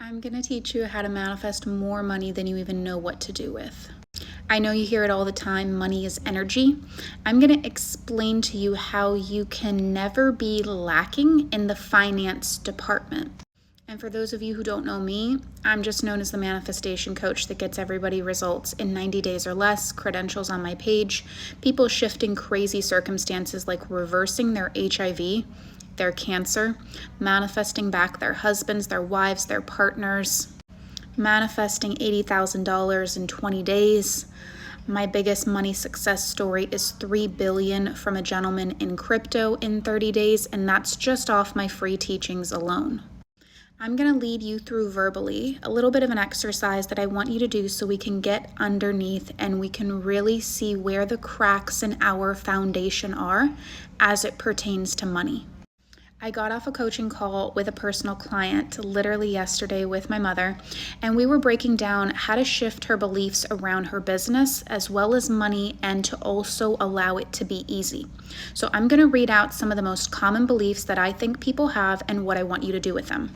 I'm going to teach you how to manifest more money than you even know what to do with. I know you hear it all the time, money is energy. I'm going to explain to you how you can never be lacking in the finance department. And for those of you who don't know me, I'm just known as the manifestation coach that gets everybody results in 90 days or less, credentials on my page, people shifting crazy circumstances like reversing their HIV, their cancer, manifesting back their husbands, their wives, their partners, manifesting $80,000 in 20 days. My biggest money success story is $3 billion from a gentleman in crypto in 30 days, and that's just off my free teachings alone. I'm going to lead you through verbally a little bit of an exercise that I want you to do so we can get underneath and we can really see where the cracks in our foundation are as it pertains to money. I got off a coaching call with a personal client literally yesterday with my mother, and we were breaking down how to shift her beliefs around her business as well as money and to also allow it to be easy. So I'm going to read out some of the most common beliefs that I think people have and what I want you to do with them.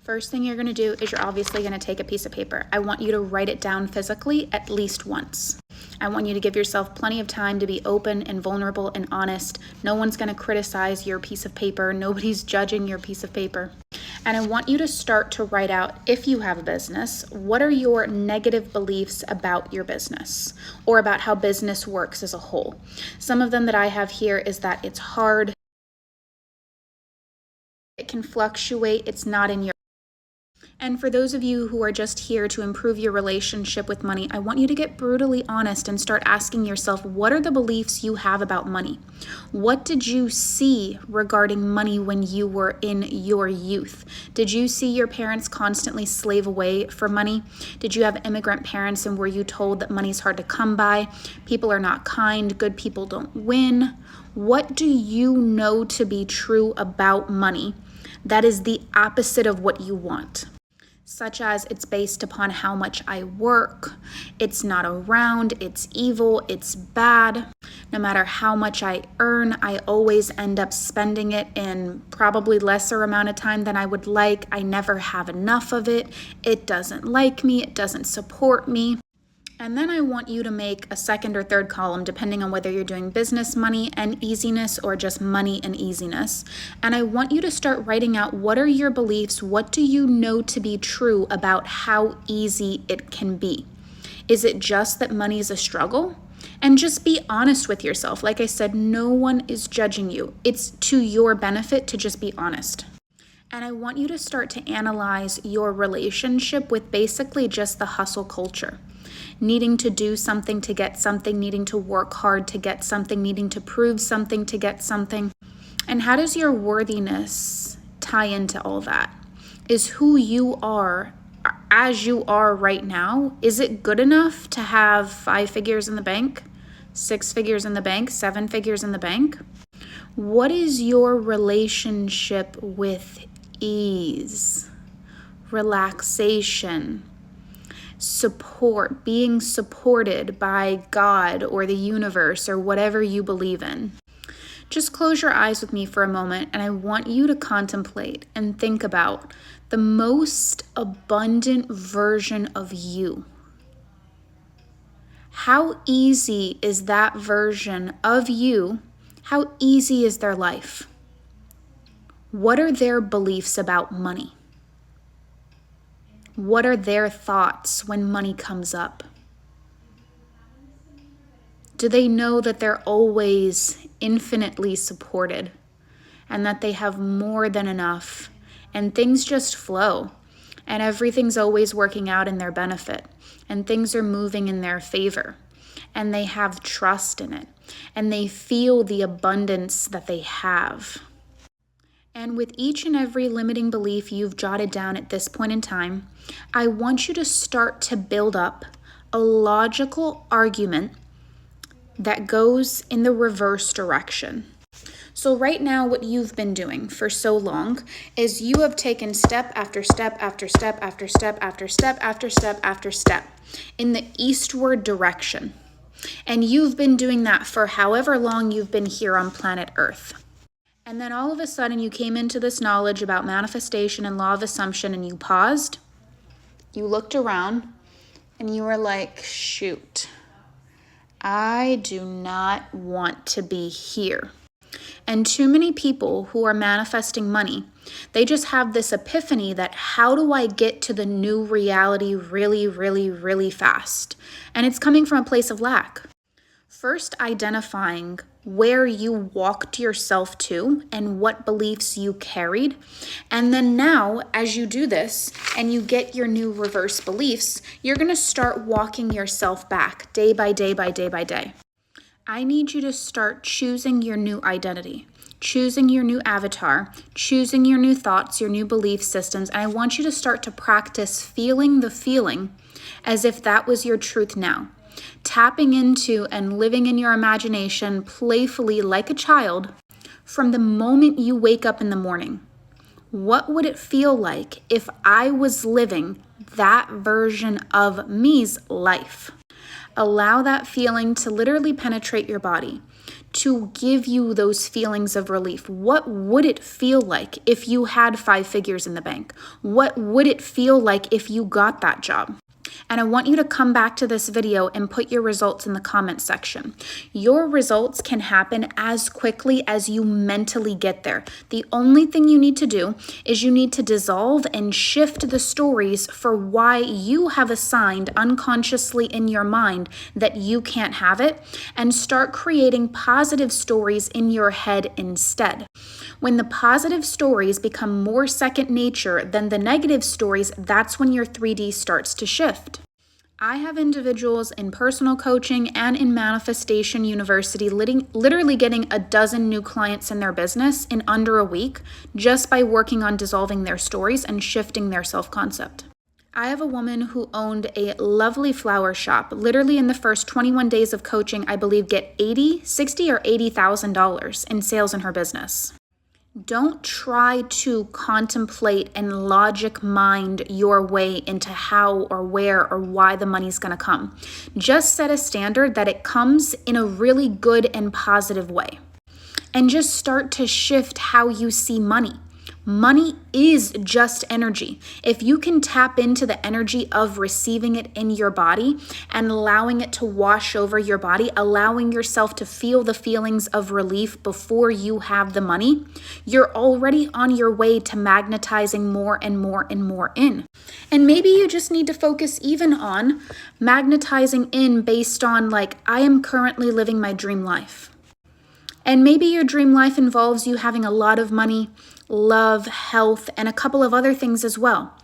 First thing you're going to do is you're obviously going to take a piece of paper. I want you to write it down physically at least once. I want you to give yourself plenty of time to be open and vulnerable and honest. No one's going to criticize your piece of paper. Nobody's judging your piece of paper. And I want you to start to write out, if you have a business, what are your negative beliefs about your business or about how business works as a whole? Some of them that I have here is that it's hard, it can fluctuate, it's not in your. And for those of you who are just here to improve your relationship with money, I want you to get brutally honest and start asking yourself, what are the beliefs you have about money? What did you see regarding money when you were in your youth? Did you see your parents constantly slave away for money? Did you have immigrant parents and were you told that money's hard to come by? People are not kind, good people don't win. What do you know to be true about money that is the opposite of what you want? Such as it's based upon how much I work, it's not around, it's evil, it's bad. No matter how much I earn, I always end up spending it in probably lesser amount of time than I would like. I never have enough of it. It doesn't like me, it doesn't support me. And then I want you to make a second or third column, depending on whether you're doing business, money, and easiness, or just money and easiness. And I want you to start writing out, what are your beliefs? What do you know to be true about how easy it can be? Is it just that money is a struggle? And just be honest with yourself. Like I said, no one is judging you. It's to your benefit to just be honest. And I want you to start to analyze your relationship with basically just the hustle culture. Needing to do something to get something, needing to work hard to get something, needing to prove something to get something. And how does your worthiness tie into all that? Is who you are as you are right now, is it good enough to have 5 figures in the bank, 6 figures in the bank, 7 figures in the bank? What is your relationship with ease, relaxation, support, being supported by God or the universe or whatever you believe in? Just close your eyes with me for a moment, and I want you to contemplate and think about the most abundant version of you. How easy is that version of you? How easy is their life? What are their beliefs about money? What are their thoughts when money comes up? Do they know that they're always infinitely supported and that they have more than enough and things just flow and everything's always working out in their benefit and things are moving in their favor and they have trust in it and they feel the abundance that they have? And with each and every limiting belief you've jotted down at this point in time, I want you to start to build up a logical argument that goes in the reverse direction. So right now, what you've been doing for so long is you have taken step after step after step after step after step after step after step in the eastward direction. And you've been doing that for however long you've been here on planet Earth. And then all of a sudden you came into this knowledge about manifestation and law of assumption, and you paused, you looked around, and you were like, shoot, I do not want to be here. And too many people who are manifesting money, they just have this epiphany that how do I get to the new reality really, really, really fast? And it's coming from a place of lack. First, identifying where you walked yourself to and what beliefs you carried. And then now, as you do this and you get your new reverse beliefs, you're going to start walking yourself back day by day by day by day. I need you to start choosing your new identity, choosing your new avatar, choosing your new thoughts, your new belief systems. And I want you to start to practice feeling the feeling as if that was your truth now. Tapping into and living in your imagination playfully like a child from the moment you wake up in the morning. What would it feel like if I was living that version of me's life? Allow that feeling to literally penetrate your body, to give you those feelings of relief. What would it feel like if you had 5 figures in the bank? What would it feel like if you got that job? And I want you to come back to this video and put your results in the comment section. Your results can happen as quickly as you mentally get there. The only thing you need to do is you need to dissolve and shift the stories for why you have assigned unconsciously in your mind that you can't have it, and start creating positive stories in your head instead. When the positive stories become more second nature than the negative stories, that's when your 3D starts to shift. I have individuals in personal coaching and in Manifestation University literally getting 12 new clients in their business in under a week just by working on dissolving their stories and shifting their self-concept. I have a woman who owned a lovely flower shop. Literally in the first 21 days of coaching, I believe get $60,000 or $80,000 in sales in her business. Don't try to contemplate and logic mind your way into how or where or why the money's going to come. Just set a standard that it comes in a really good and positive way. And just start to shift how you see money. Money is just energy. If you can tap into the energy of receiving it in your body and allowing it to wash over your body, allowing yourself to feel the feelings of relief before you have the money, you're already on your way to magnetizing more and more and more in. And maybe you just need to focus even on magnetizing in based on like, I am currently living my dream life. And maybe your dream life involves you having a lot of money, love, health, and a couple of other things as well.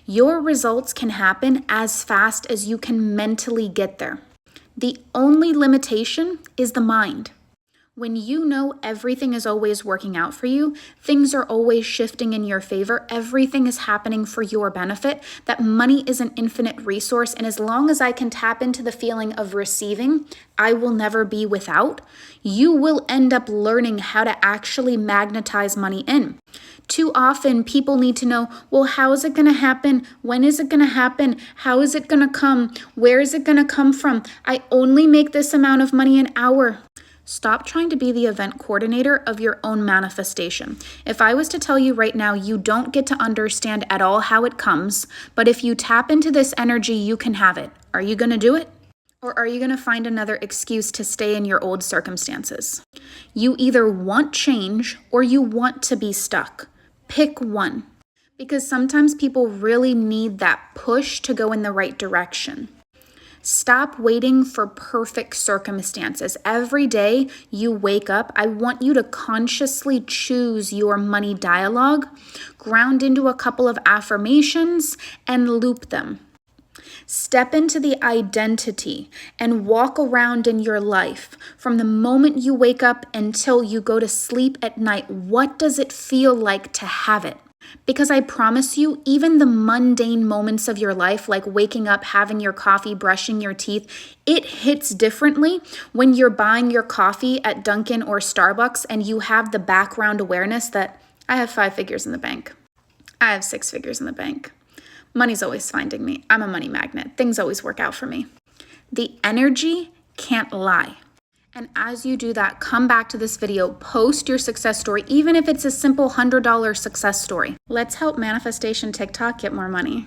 Your results can happen as fast as you can mentally get there. The only limitation is the mind. When you know everything is always working out for you, things are always shifting in your favor, everything is happening for your benefit, that money is an infinite resource, and as long as I can tap into the feeling of receiving, I will never be without, you will end up learning how to actually magnetize money in. Too often, people need to know, well, how is it going to happen? When is it going to happen? How is it going to come? Where is it going to come from? I only make this amount of money an hour. Stop trying to be the event coordinator of your own manifestation. If I was to tell you right now, you don't get to understand at all how it comes, but if you tap into this energy, you can have it. Are you going to do it? Or are you going to find another excuse to stay in your old circumstances? You either want change or you want to be stuck. Pick one. Because sometimes people really need that push to go in the right direction. Stop waiting for perfect circumstances. Every day you wake up, I want you to consciously choose your money dialogue, ground into a couple of affirmations, and loop them. Step into the identity and walk around in your life from the moment you wake up until you go to sleep at night. What does it feel like to have it? Because I promise you, even the mundane moments of your life, like waking up, having your coffee, brushing your teeth, it hits differently when you're buying your coffee at Dunkin' or Starbucks and you have the background awareness that I have 5 figures in the bank. I have 6 figures in the bank. Money's always finding me. I'm a money magnet. Things always work out for me. The energy can't lie. And as you do that, come back to this video, post your success story, even if it's a simple $100 success story. Let's help Manifestation TikTok get more money.